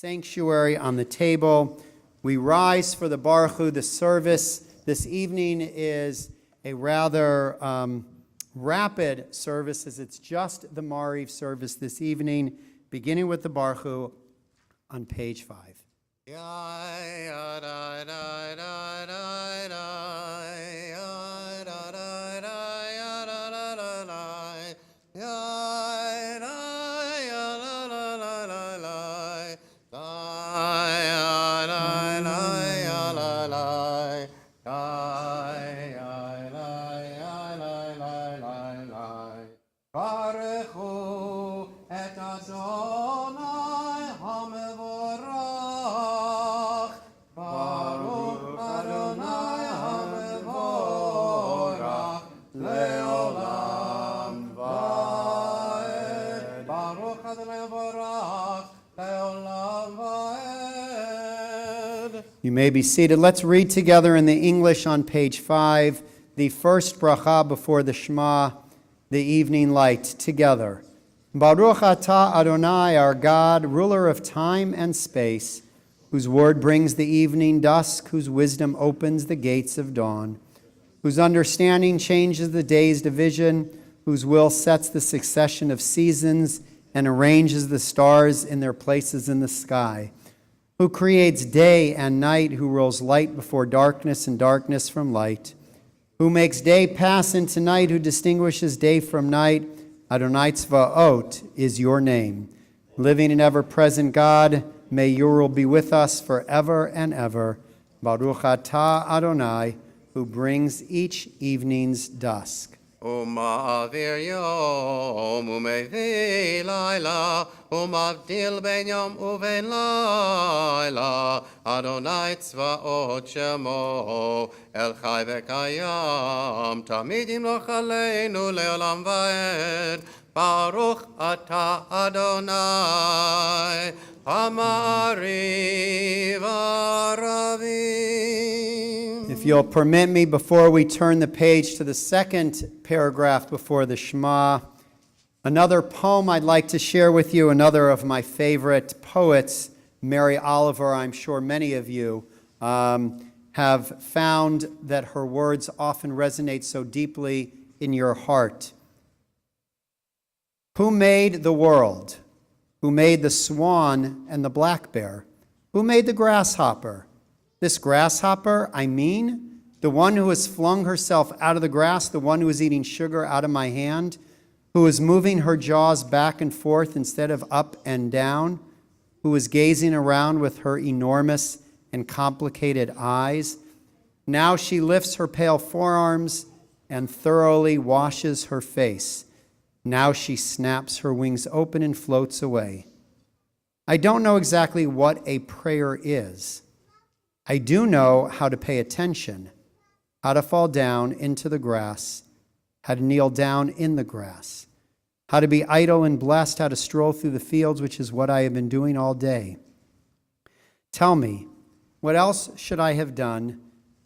sanctuary on the table. We rise for the Baruch Hu. The service this evening is a rather rapid service, as it's just the Mariv service this evening, beginning with the Baruch Hu on page 5. You may be seated. Let's read together in the English on page 5, the first bracha before the Shema, the evening light, together. Baruch atah Adonai, our God, ruler of time and space, whose word brings the evening dusk, whose wisdom opens the gates of dawn, whose understanding changes the day's division, whose will sets the succession of seasons and arranges the stars in their places in the sky, who creates day and night, who rolls light before darkness and darkness from light, who makes day pass into night, who distinguishes day from night. Adonai Tzvaot is your name. Living and ever-present God, may your rule be with us forever and ever. Baruch atah Adonai, who brings each evening's dusk. ומעביר יום ומביא לילה ומבדיל בין יום ובין לילה אדוני צבאות שמו אל חי וקיים תמיד ימלוך עלינו לעולם ועד ברוך אתה אדוני המעריב הרבים. If you'll permit me, before we turn the page to the second paragraph before the Shema, another poem I'd like to share with you, another of my favorite poets, Mary Oliver. I'm sure many of you have found that her words often resonate so deeply in your heart. Who made the world? Who made the swan and the black bear? Who made the grasshopper? This grasshopper, I mean, the one who has flung herself out of the grass, the one who is eating sugar out of my hand, who is moving her jaws back and forth instead of up and down, who is gazing around with her enormous and complicated eyes. Now she lifts her pale forearms and thoroughly washes her face. Now she snaps her wings open and floats away. I don't know exactly what a prayer is. I do know how to pay attention, how to fall down into the grass, how to kneel down in the grass, how to be idle and blessed, how to stroll through the fields, which is what I have been doing all day. Tell me, what else should I have done?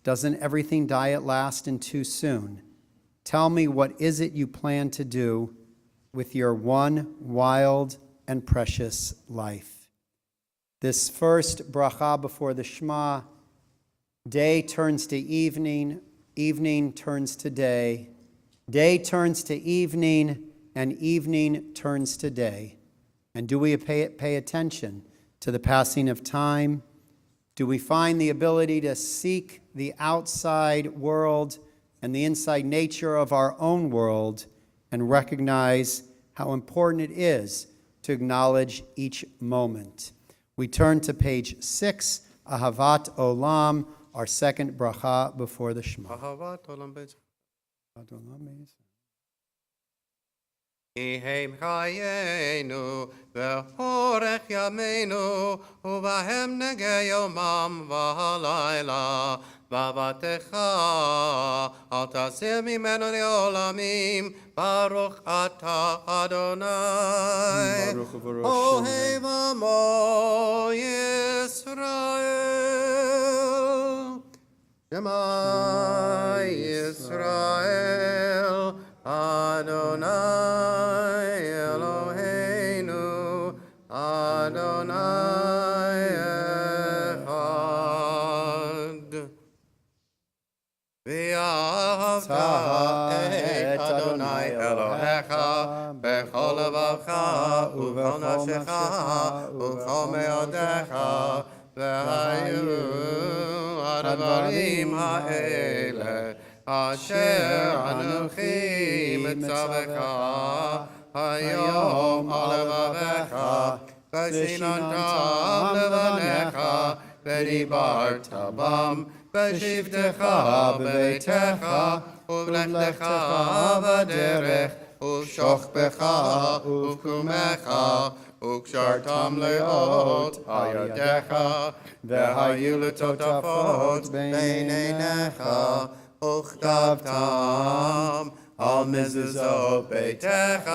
Doesn't everything die at last and too soon? Tell me, what is it you plan to do with your one wild and precious life? This first bracha before the Shema, day turns to evening, evening turns to day turns to evening, and evening turns to day. And do we pay attention to the passing of time? Do we find the ability to seek the outside world and the inside nature of our own world and recognize how important it is to acknowledge each moment? We turn to page 6, Ahavat Olam, our second bracha before the Shema. Ahavat Olam יהי חיינו ואורך ימינו ובהם נגע יומם והלילה ועבדתך אל תסיר ממנו לעולמים ברוך אתה אדוני אוהב עמו ישראל שמע ישראל Adonai Eloheinu, Adonai ובכל נפשך ובכל מאודך, והיו הדברים האלה אשר אנוכי מצווך היום על לבבך, ושיננתם לבניך, ודיברת בם בשבתך בביתך, ובלכתך בדרך, ובשוכבך ובקומך, וקשרתם לאות על ידיך, והיו לטוטפות בין עיניך, וכתבתם על מזוזות ביתך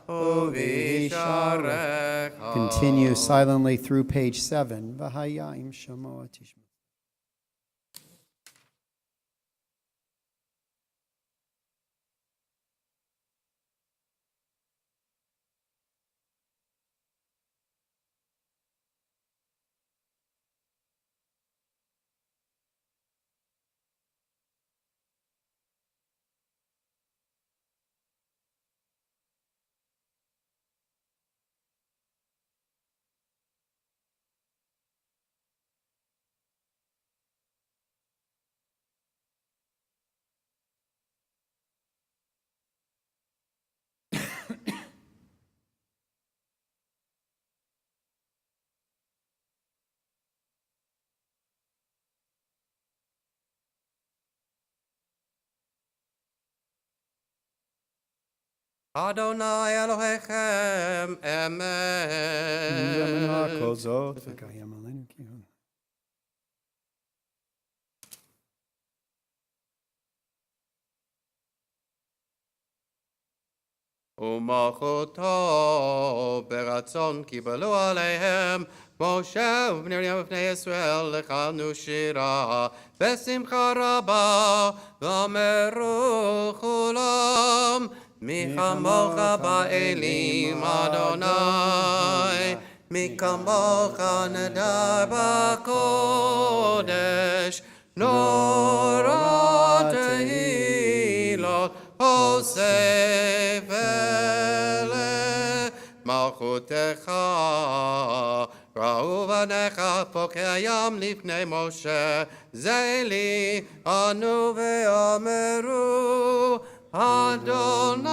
ובשעריך. Continue silently through page 7. V'haya im shamoa tishma. Adonai Elohechem, Emet. Kol zot v'kayem aleinu kihon. ומלכותו ברצון קיבלו עליהם משה ובני מרים ובני ישראל לכנו שירה בשמחה רבה ואמרו כולם מי כמוך באלים אדוני מי כמוך נדר בקודש נורא תהילות הוסף אלה מלכותך ראו בניך פוקע ים לפני משה זה לי אנו ואמרו אדוני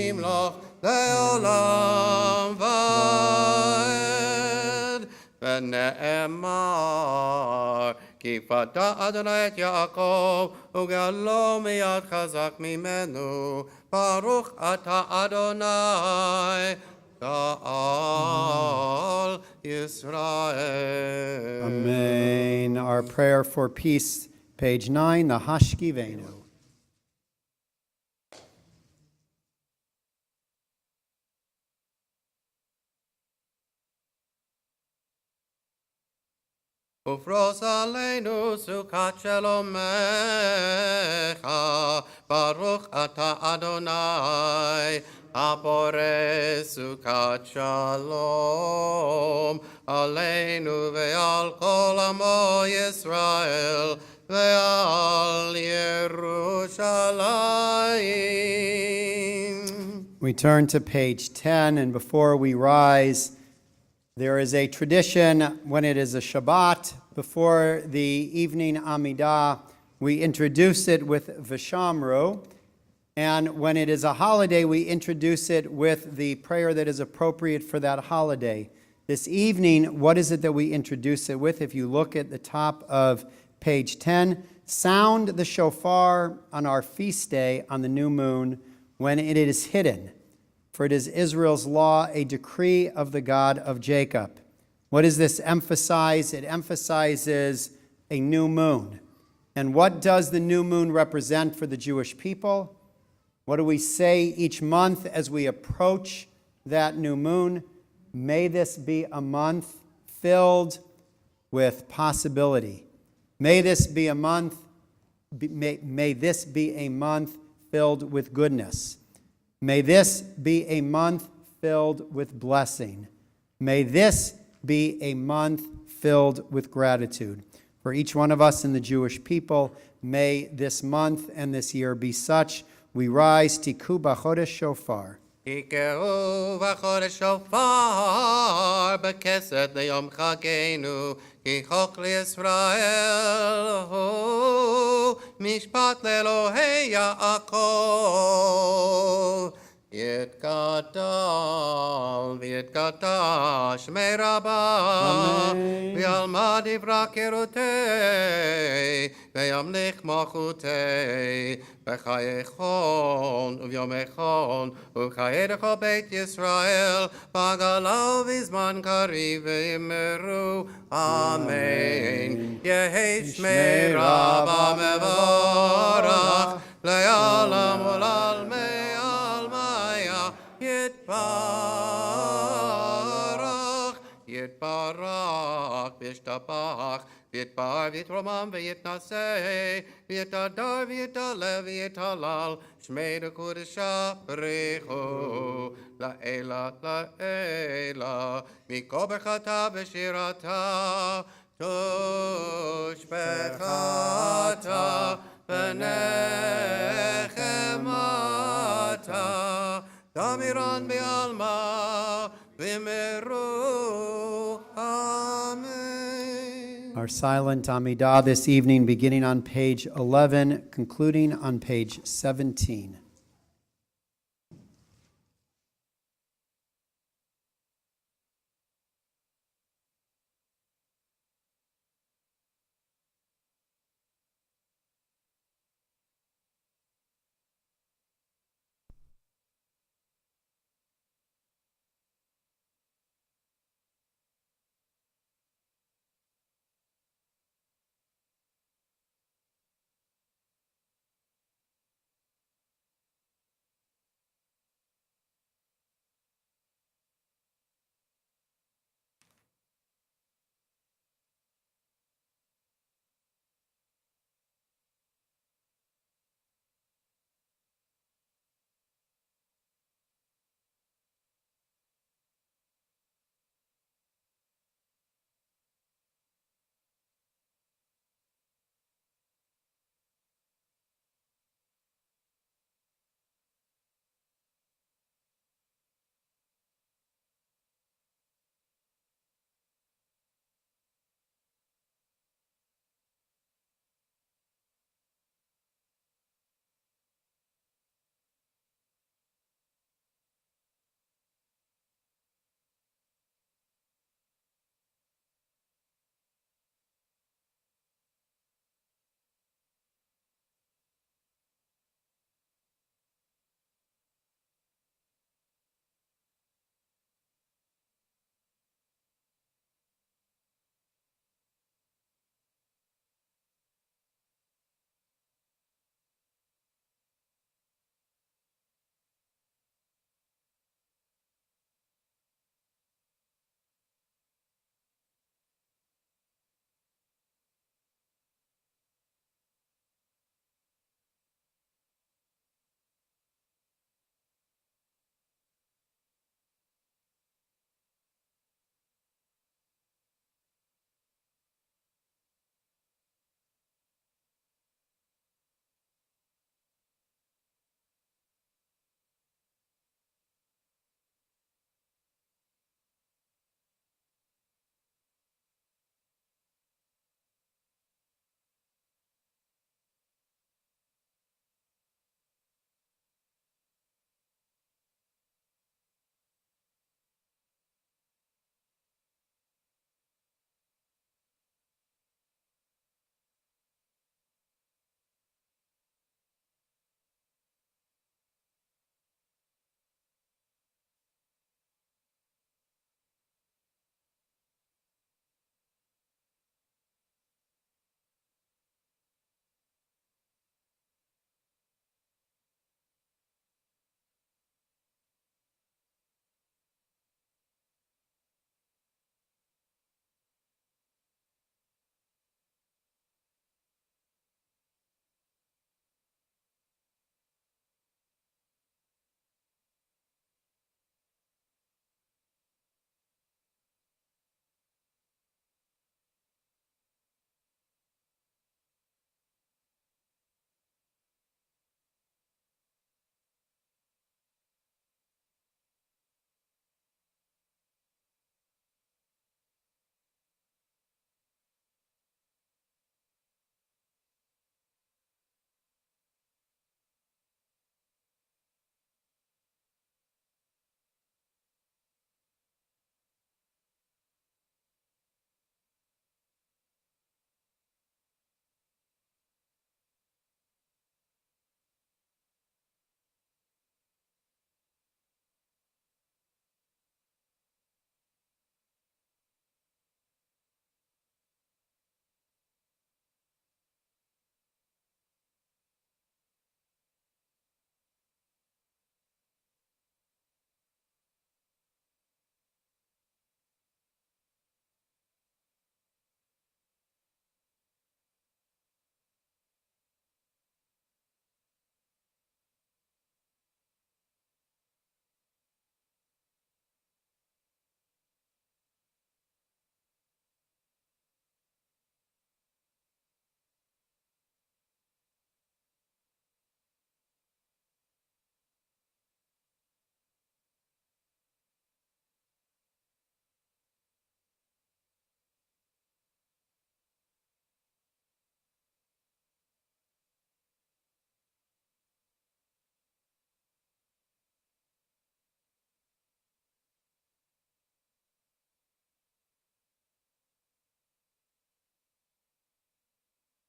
ימלוך לעולם ועד ונאמר כי פדה אדוני את יעקב וגאלו מיד חזק ממנו ברוך אתה אדוני גאל ישראל. Amen. Our prayer for peace, page 9, the Hashkivenu. ופרוס עלינו סוכת שלומך, ברוך אתה אדוני, הפורס סוכת שלום, עלינו ועל כל עמו ישראל, ועל ירושלים. We turn to page 10, and before we rise, there is a tradition when it is a Shabbat, before the evening Amidah, we introduce it with Vishamru, and when it is a holiday, we introduce it with the prayer that is appropriate for that holiday. This evening, what is it that we introduce it with? If you look at the top of page 10, sound the shofar on our feast day on the new moon when it is hidden. For it is Israel's law, a decree of the God of Jacob. What does this emphasize? It emphasizes a new moon. And what does the new moon represent for the Jewish people? What do we say each month as we approach that new moon? May this be a month filled with possibility. May this be a month filled with goodness. May this be a month filled with blessing. May this be a month filled with gratitude. For each one of us in the Jewish people, may this month and this year be such. We rise, Tiku B'chodesh Shofar. יקראו בחודש שופר בכסת ליום חגנו, כי חוק לישראל הוא משפט לאלוהי יעקב. יתגדל ויתקדש שמי רבה, אמן. ויעלמה דברה קירותי, וימליך מלכותי, בחייכון וביומכון, ובחיי לכל בית ישראל, בגלה ובזמן קריב ואמרו אמן. יהי שמי רבה מבורך, לעולם ולעלמי עלמיה יתברך, יתברך וישתבח, ויתפאר ויתרומם ויתנשא, ויתהדר ויתעלה ויתהלל, שמי לקודשה בריחו, לעילה לעילה, מכל ברכתה ושירתה, תושבחתה ונחמתה, דמירן בעלמא ואמרו אמן. Our silent Amidah this evening, beginning on page 11, concluding on page 17.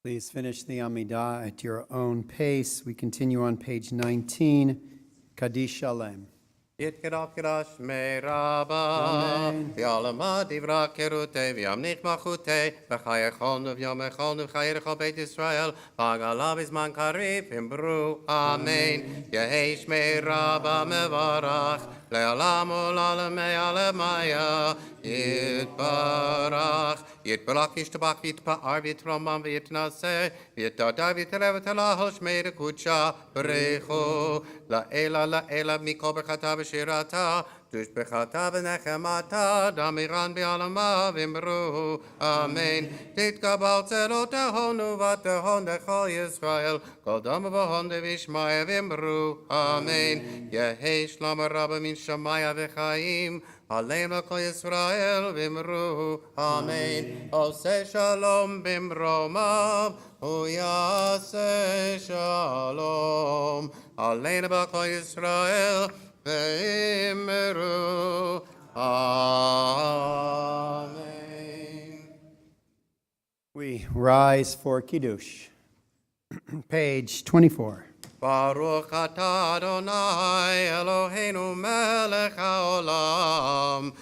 Please finish the Amidah at your own pace. We continue on page 19, Kaddish Shalem. יתקרב קרש מרבה, ויעלמה דברה כרותי, וימניך מלכותי, וחייכון וביומכון ובחייך בית ישראל, ועגלה בזמן קריב, אמרו אמן. יהי שמי רבה מברך, לעולם ולעולמי עלמיה, יתברך. יתברך וישתבח ויתפאר ויתרומם ויתנשא, ויתהדר ויתעלה ותלהל שמי דקודשה, ברכו לאלה לאלה מכל ברכתה ושירתה, תשבחתה ונחמתה, דמירן בעלמה ואמרו אמן. תתקבל צלותינו ותהון לכל ישראל, כל דם ובהון וישמעיה ואמרו אמן. יהי שלום רבה מן שמיה וחיים, עלינו כל ישראל ואמרו אמן. עושה שלום במרומיו, הוא יעשה שלום. עלינו בכל ישראל ואמרו amen. We rise for Kiddush. Page 24. Baruch atah Adonai Eloheinu melech haolam,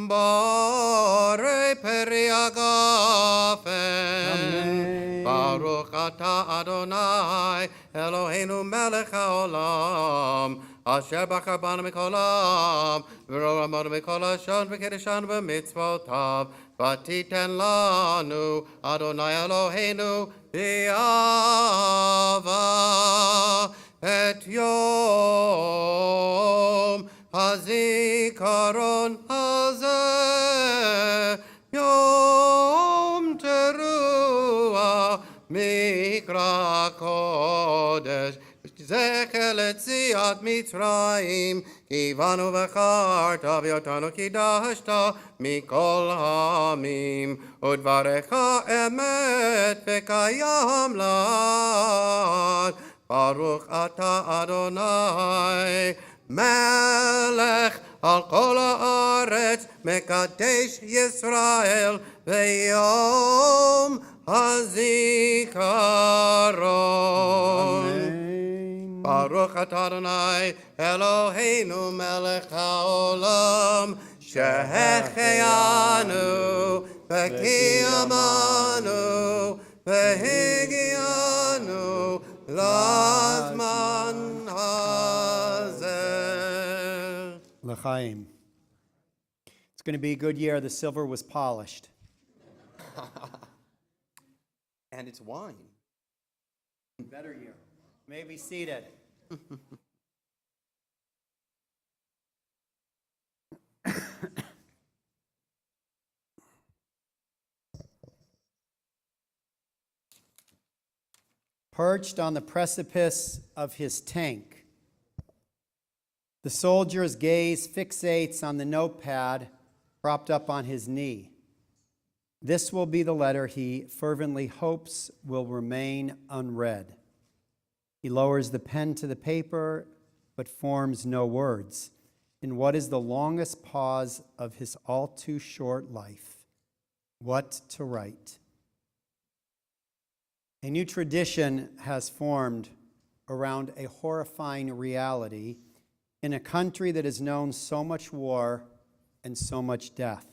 borei peri agafen. Baruch atah Adonai Eloheinu melech haolam, asher bachar banu mikol ha'am, v'roramanu mikol ha'shon v'kedeshanu b'mitzvotav, v'titen lanu Adonai Eloheinu b'yava et yom hazikaron hazeh, yom teruah mikra kodesh, זכר ליציאת מצרים, כי באנו בחרת ואותנו קידשת מכל העמים, ודברך אמת וקיים לעד. ברוך אתה אדוני מלך על כל הארץ, מקדש ישראל ביום הזיכרון. Baruch atah Adonai Eloheinu melech haolam, שהחיינו וקיימנו והגיענו לזמן הזה. L'chaim. It's going to be a good year. The silver was polished. And it's wine. Better year. May be seated. Perched on the precipice of his tank, the soldier's gaze fixates on the notepad propped up on his knee. This will be the letter he fervently hopes will remain unread. He lowers the pen to the paper, but forms no words in what is the longest pause of his all too short life. What to write? A new tradition has formed around a horrifying reality in a country that has known so much war and so much death.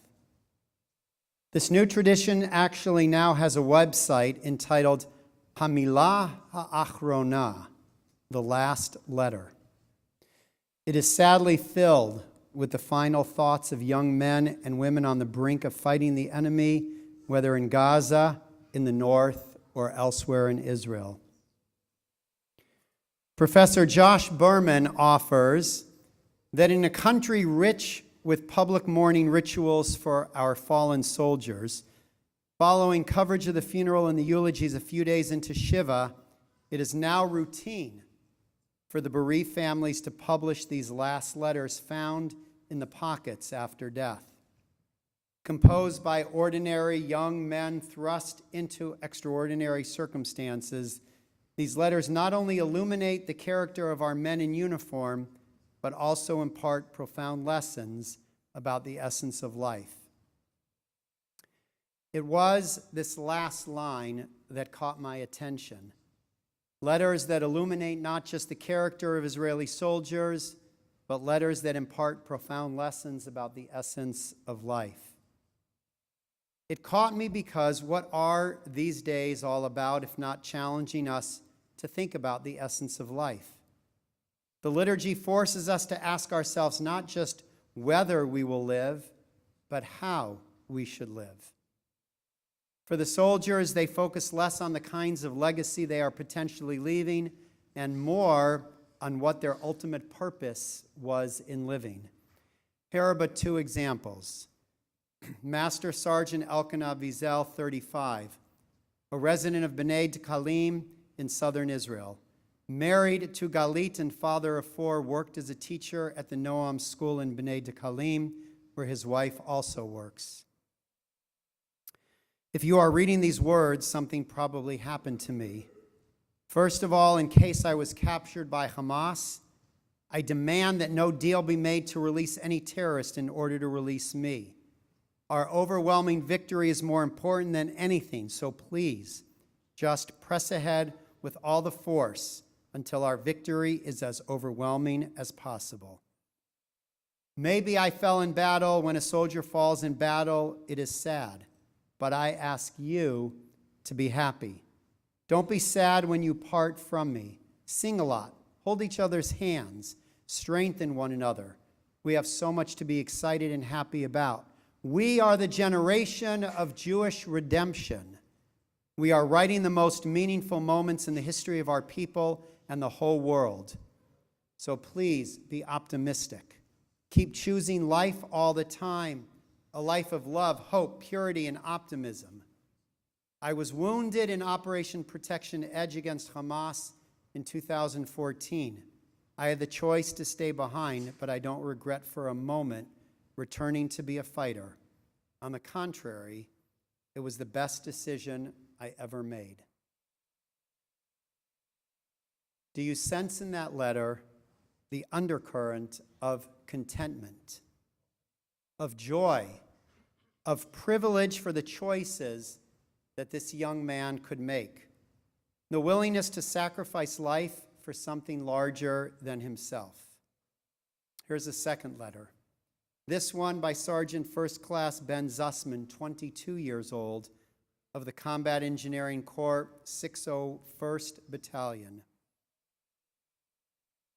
This new tradition actually now has a website entitled Hamilah Ha'achrona, the last letter. It is sadly filled with the final thoughts of young men and women on the brink of fighting the enemy, whether in Gaza, in the north, or elsewhere in Israel. Professor Josh Berman offers that in a country rich with public mourning rituals for our fallen soldiers, following coverage of the funeral and the eulogies a few days into Shiva, it is now routine for the bereaved families to publish these last letters found in the pockets after death. Composed by ordinary young men thrust into extraordinary circumstances, these letters not only illuminate the character of our men in uniform, but also impart profound lessons about the essence of life. It was this last line that caught my attention. Letters that illuminate not just the character of Israeli soldiers, but letters that impart profound lessons about the essence of life. It caught me because what are these days all about if not challenging us to think about the essence of life? The liturgy forces us to ask ourselves not just whether we will live, but how we should live. For the soldiers, they focus less on the kinds of legacy they are potentially leaving and more on what their ultimate purpose was in living. Here are but two examples. Master Sergeant Elkanah Wiesel, 35, a resident of Bnei Dekalim in southern Israel. Married to Galit and father of four, worked as a teacher at the Noam school in Bnei Dekalim, where his wife also works. If you are reading these words, something probably happened to me. First of all, in case I was captured by Hamas, I demand that no deal be made to release any terrorist in order to release me. Our overwhelming victory is more important than anything, so please, just press ahead with all the force until our victory is as overwhelming as possible. Maybe I fell in battle. When a soldier falls in battle, it is sad. But I ask you to be happy. Don't be sad when you part from me. Sing a lot. Hold each other's hands. Strengthen one another. We have so much to be excited and happy about. We are the generation of Jewish redemption. We are writing the most meaningful moments in the history of our people and the whole world. So please be optimistic. Keep choosing life all the time, a life of love, hope, purity, and optimism. I was wounded in Operation Protection Edge against Hamas in 2014. I had the choice to stay behind, but I don't regret for a moment returning to be a fighter. On the contrary, it was the best decision I ever made. Do you sense in that letter the undercurrent of contentment, of joy, of privilege for the choices that this young man could make, the willingness to sacrifice life for something larger than himself? Here's a second letter. This one by Sergeant First Class Ben Zussman, 22 years old, of the Combat Engineering Corps, 601st Battalion.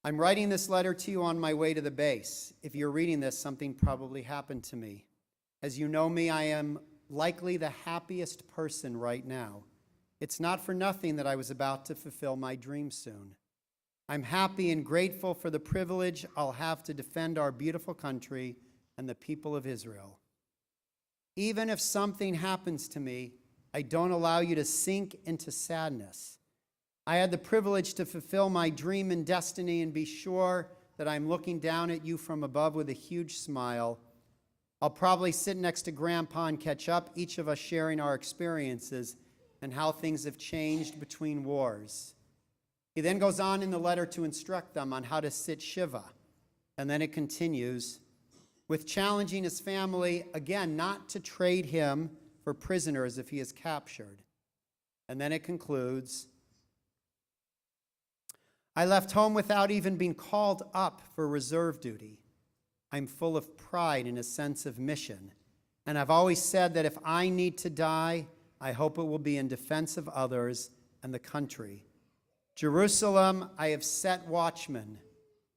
I'm writing this letter to you on my way to the base. If you're reading this, something probably happened to me. As you know me, I am likely the happiest person right now. It's not for nothing that I was about to fulfill my dream soon. I'm happy and grateful for the privilege I'll have to defend our beautiful country and the people of Israel. Even if something happens to me, I don't allow you to sink into sadness. I had the privilege to fulfill my dream and destiny, and be sure that I'm looking down at you from above with a huge smile. I'll probably sit next to Grandpa and catch up, each of us sharing our experiences and how things have changed between wars. He then goes on in the letter to instruct them on how to sit Shiva. And then it continues with challenging his family, again, not to trade him for prisoners if he is captured. And then it concludes, I left home without even being called up for reserve duty. I'm full of pride and a sense of mission. And I've always said that if I need to die, I hope it will be in defense of others and the country. Jerusalem, I have set watchmen.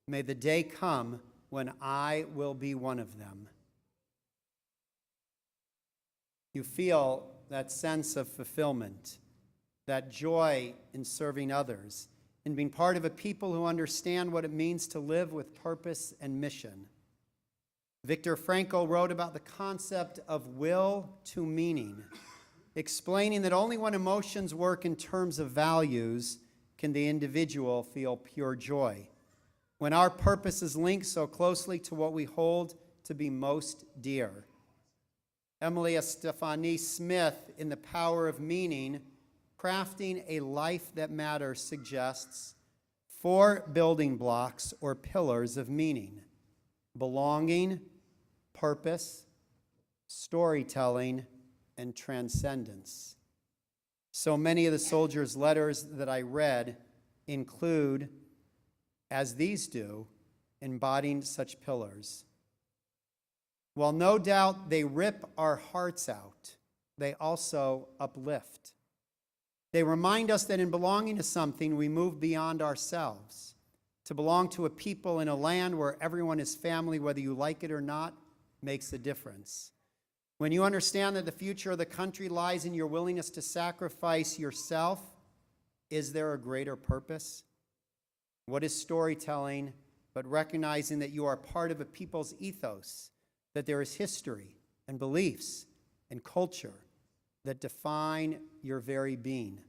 May the day come when I will be one of them. You feel that sense of fulfillment, that joy in serving others, in being part of a people who understand what it means to live with purpose and mission. Viktor Frankl wrote about the concept of will to meaning, explaining that only when emotions work in terms of values can the individual feel pure joy. When our purpose is linked so closely to what we hold to be most dear. Emily Estefany Smith, in The Power of Meaning, Crafting a Life That Matters, suggests 4 building blocks or pillars of meaning: belonging, purpose, storytelling, and transcendence. So many of the soldiers' letters that I read include, as these do, embodying such pillars. While no doubt they rip our hearts out, they also uplift. They remind us that in belonging to something, we move beyond ourselves. To belong to a people in a land where everyone is family, whether you like it or not, makes a difference. When you understand that the future of the country lies in your willingness to sacrifice yourself, is there a greater purpose? What is storytelling but recognizing that you are part of a people's ethos, that there is history and beliefs and culture that define your very being?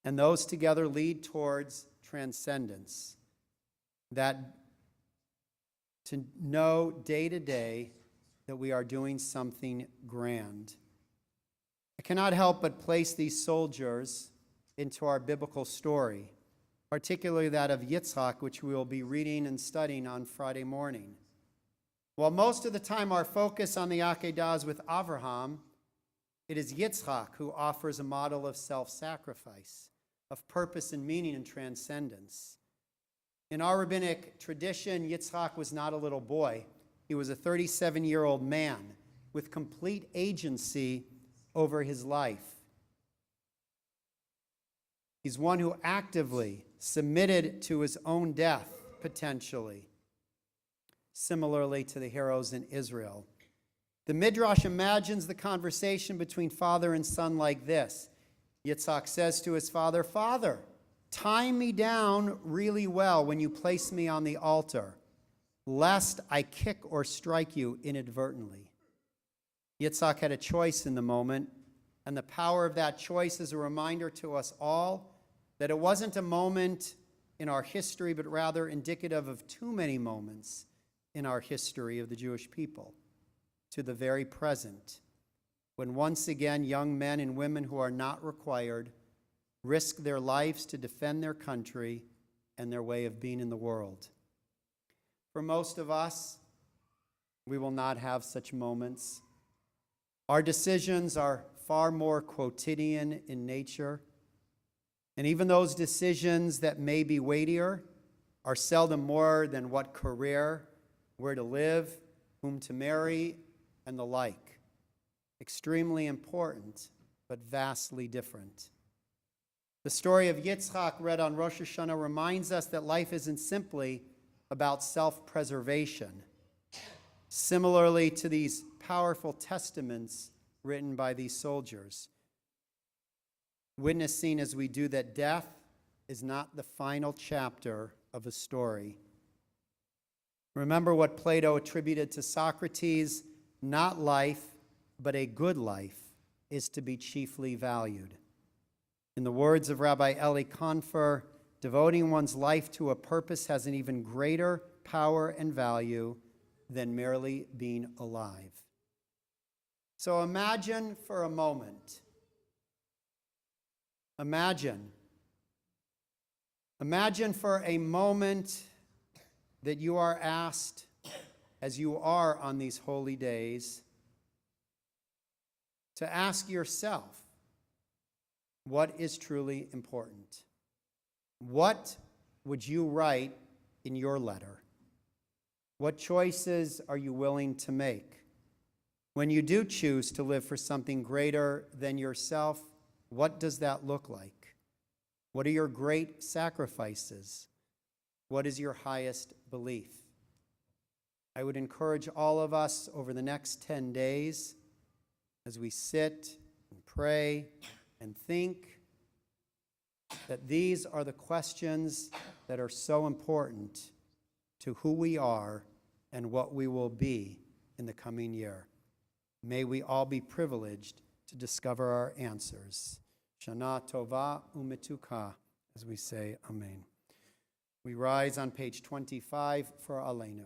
And those together lead towards transcendence, that to know day to day that we are doing something grand. I cannot help but place these soldiers into our biblical story, particularly that of Yitzhak, which we will be reading and studying on Friday morning. While most of the time our focus on the Akedah is with Avraham, it is Yitzhak who offers a model of self-sacrifice, of purpose and meaning and transcendence. In our rabbinic tradition, Yitzhak was not a little boy. He was a 37-year-old man with complete agency over his life. He's one who actively submitted to his own death, potentially, similarly to the heroes in Israel. The Midrash imagines the conversation between father and son like this. Yitzhak says to his father, "Father, tie me down really well when you place me on the altar, lest I kick or strike you inadvertently." Yitzhak had a choice in the moment, and the power of that choice is a reminder to us all that it wasn't a moment in our history, but rather indicative of too many moments in our history of the Jewish people, to the very present, when once again young men and women who are not required risk their lives to defend their country and their way of being in the world. For most of us, we will not have such moments. Our decisions are far more quotidian in nature, and even those decisions that may be weightier are seldom more than what career, where to live, whom to marry, and the like. Extremely important, but vastly different. The story of Yitzhak read on Rosh Hashanah reminds us that life isn't simply about self-preservation. Similarly to these powerful testaments written by these soldiers, witnessing as we do that death is not the final chapter of a story. Remember what Plato attributed to Socrates: not life, but a good life is to be chiefly valued. In the words of Rabbi Eli Confer, devoting one's life to a purpose has an even greater power and value than merely being alive. So imagine for a moment, imagine for a moment that you are asked, as you are on these holy days, to ask yourself, what is truly important? What would you write in your letter? What choices are you willing to make? When you do choose to live for something greater than yourself, what does that look like? What are your great sacrifices? What is your highest belief? I would encourage all of us over the next 10 days, as we sit and pray and think, that these are the questions that are so important to who we are and what we will be in the coming year. May we all be privileged to discover our answers. Shana Tova Umetuka, as we say Amen. We rise on page 25 for Aleinu.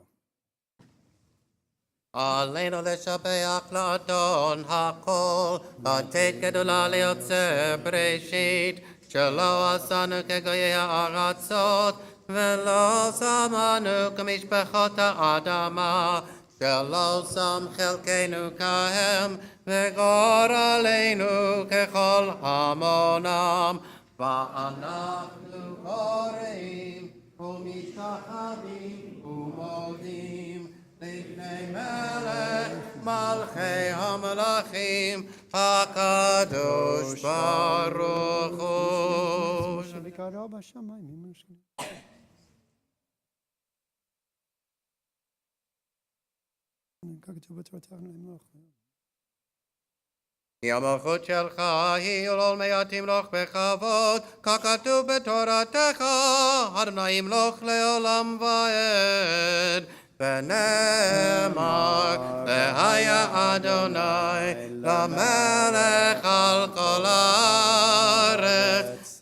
Aleinu לשבח לאדון הכל, לתת גדולה ליוצר בראשית, שלא עשנו כגויי הארצות, ולא שמנו כמשפחות האדמה, שלא שם חלקנו כהם, וגור עלינו ככל המונם. ואנחנו קוראים ומשתחווים ומודים לפני מלך מלכי המלכים, הקדוש ברוך הוא. כי המלכות שלך היא עולמי תמלוך בכבוד, ככתוב בתורתך, ה' ימלוך לעולם ועד. ונאמר, והיה אדוני למלך על כל הארץ,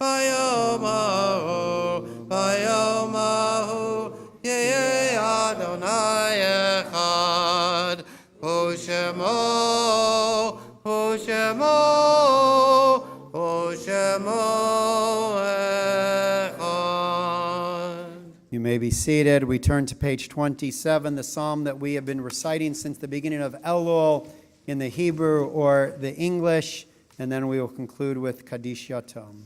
ביום ההוא יהיה אדוני אחד, ושמו אחד. You may be seated. We turn to page 27, the psalm that we have been reciting since the beginning of Elul in the Hebrew or the English, and then we will conclude with Kaddish Yatom.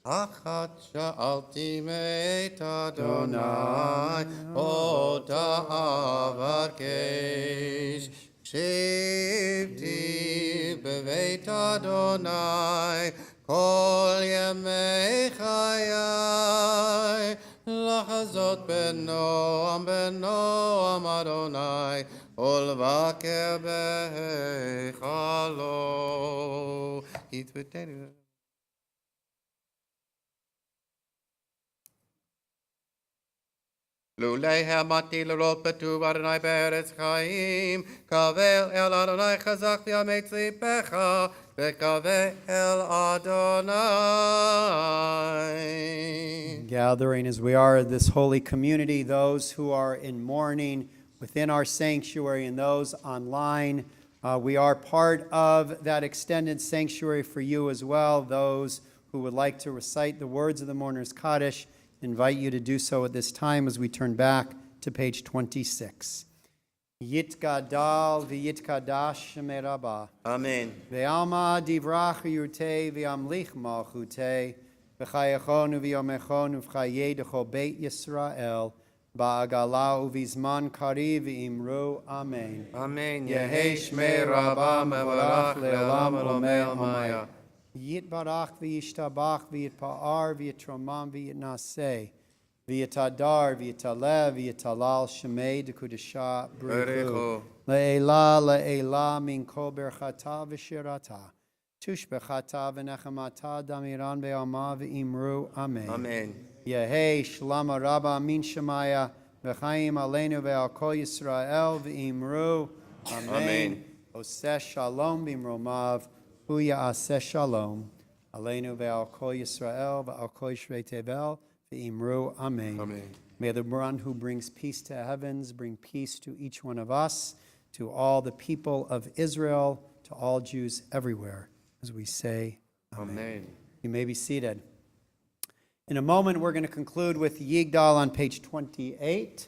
אחת שאלתי מאת אדוני, אותה אבקש. שבתי בבית אדוני כל ימי חיי, לחזות בנועם אדוני, ולבקר בהיכלו. התוודענו. לולי העמדתי לראות בטוב אדוני בארץ חיים, קבל אל אדוני חזק ויאמץ ליבך, וקבל אל אדוני. Gathering as we are at this holy community, those who are in mourning within our sanctuary and those online, we are part of that extended sanctuary for you as well. Those who would like to recite the words of the Mourner's Kaddish, invite you to do so at this time as we turn back to page 26. Yitgadal v'yitkadash shemei Rabbah. Amen. Ve'alma divrach yurtei v'amlich malchutei v'chayachon v'yomechon v'chayei d'chol beit Yisrael ba'agala uvizman kari v'imru. Amen. Amen. Yehei shmei Rabbah mevarach le'olam olomei amaya. Yitbarach v'yishtabach v'yitpa'ar v'yitromam v'yitnaseh v'yitadar v'yitalev v'yitalal shemei d'kudesha b'richu le'ela min kol berchata v'shirata tushbechata v'nechamata damiran ve'alma v'imru. Amen. Amen. Yehei shlama rabba min shemaya v'chaim aleinu ve'al kol Yisrael v'imru. Amen. Oseh shalom b'imromav Huya aseh shalom, aleinu ve'al kol Yisrael ve'al kol Yishrei Tevel ve'imru. Amen. Amen. May the one who brings peace to heavens bring peace to each one of us, to all the people of Israel, to all Jews everywhere, as we say, Amen. Amen. You may be seated. In a moment, we're going to conclude with Yigdal on page 28.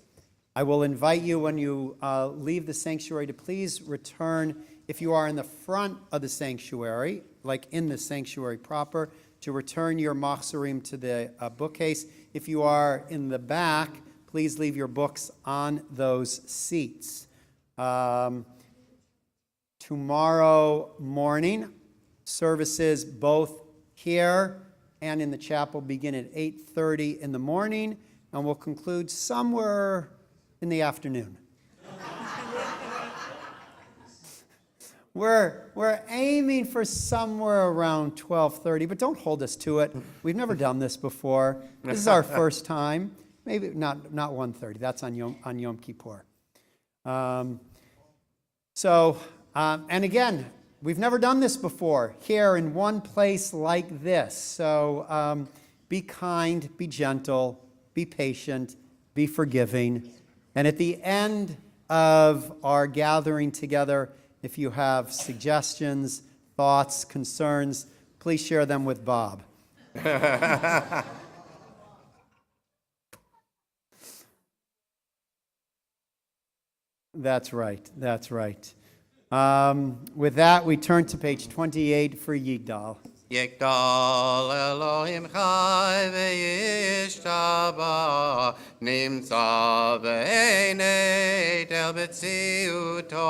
I will invite you when you leave the sanctuary to please return, if you are in the front of the sanctuary, like in the sanctuary proper, to return your machzorim to the bookcase. If you are in the back, please leave your books on those seats. Tomorrow morning, services both here and in the chapel begin at 8:30 in the morning, and will conclude somewhere in the afternoon. We're aiming for somewhere around 12:30, but don't hold us to it. We've never done this before. This is our first time. Maybe not 1:30. That's on Yom Kippur. And again, we've never done this before here in one place like this. So be kind, be gentle, be patient, be forgiving. And at the end of our gathering together, if you have suggestions, thoughts, concerns, please share them with Bob. That's right. That's right. With that, we turn to page 28 for Yigdal. יגדל אלוהים חי וישתבח, נמצא בעיני תל מציאותו,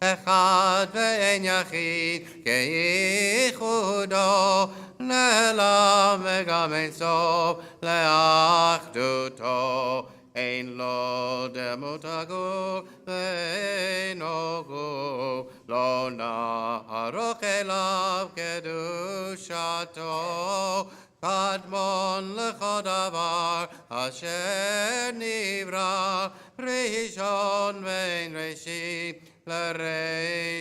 אחד ואין יחיד כייחודו, נעלם וגם אין סוף לאחדותו. אין לו דמות הגוף ואינו גוף, לא נערוך אליו קדושתו. קדמון לכל דבר אשר נברא, ראשון ואין ראשית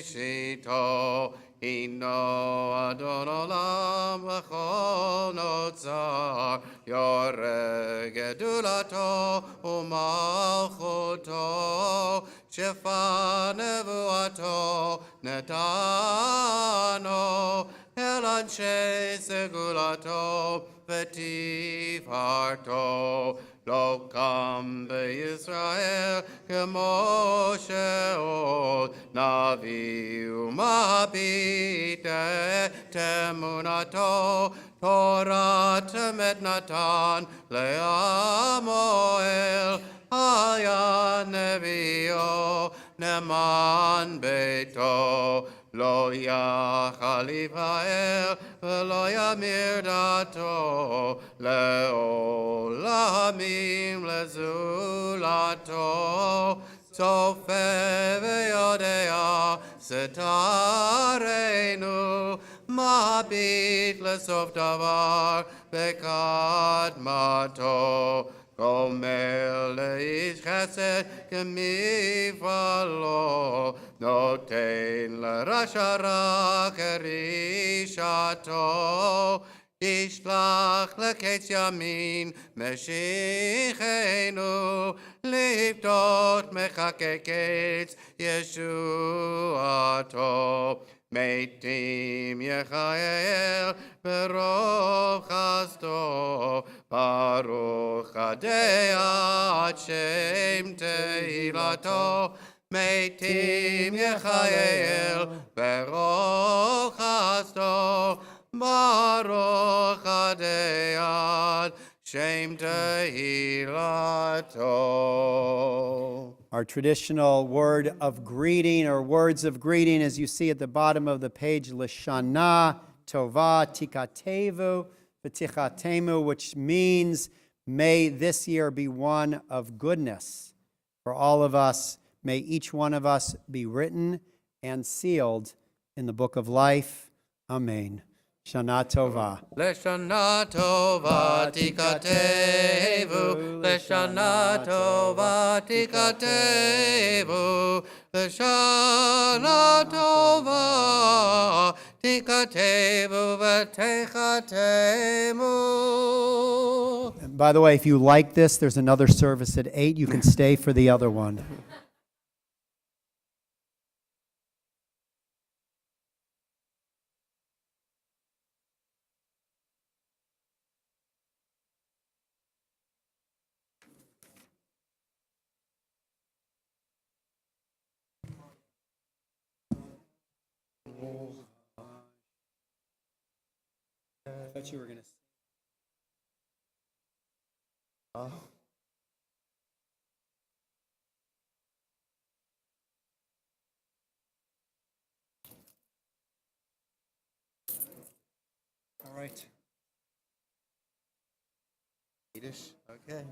לראשיתו. הינו אדון עולם וכל נוצר, יורה גדולתו ומלכותו, שפע נבואתו נתנו, אל אנשי סגולתו ותפארתו. לא קם בישראל כמו שאול, נביא ומביט את אמונתו, תורת אמת נתן לעמו אל, היה נביאו נאמן ביתו. לא יכל יבער ולא ימיר דתו, לעולמים לזולתו. צופה ויודע סתרנו, מביט לסוף דבר בקדמתו. גומר לאיש חסד כמפעלו, נותן לרשע רע כרישתו. ישלח לקץ ימין משיחנו, לפדות מחכה קץ ישועתו. מתים יחייל ברוב חסדו, ברוך הדעת שם תהילתו. מתים יחייל ברוך חסדו, ברוך הדעת שם תהילתו. Our traditional word of greeting, or words of greeting, as you see at the bottom of the page, Lashana Tova Tikatevu V'Tichatemu, which means, may this year be one of goodness for all of us. May each one of us be written and sealed in the book of life. Amen. Shana Tova. Leshana Tova Tikatevu, Leshana Tova Tikatevu, Leshana Tova Tikatevu V'Techatemu. And by the way, if you like this, there's another service at 8. You can stay for the other one. I thought you were going to. Oh. All right. Yiddish? Okay.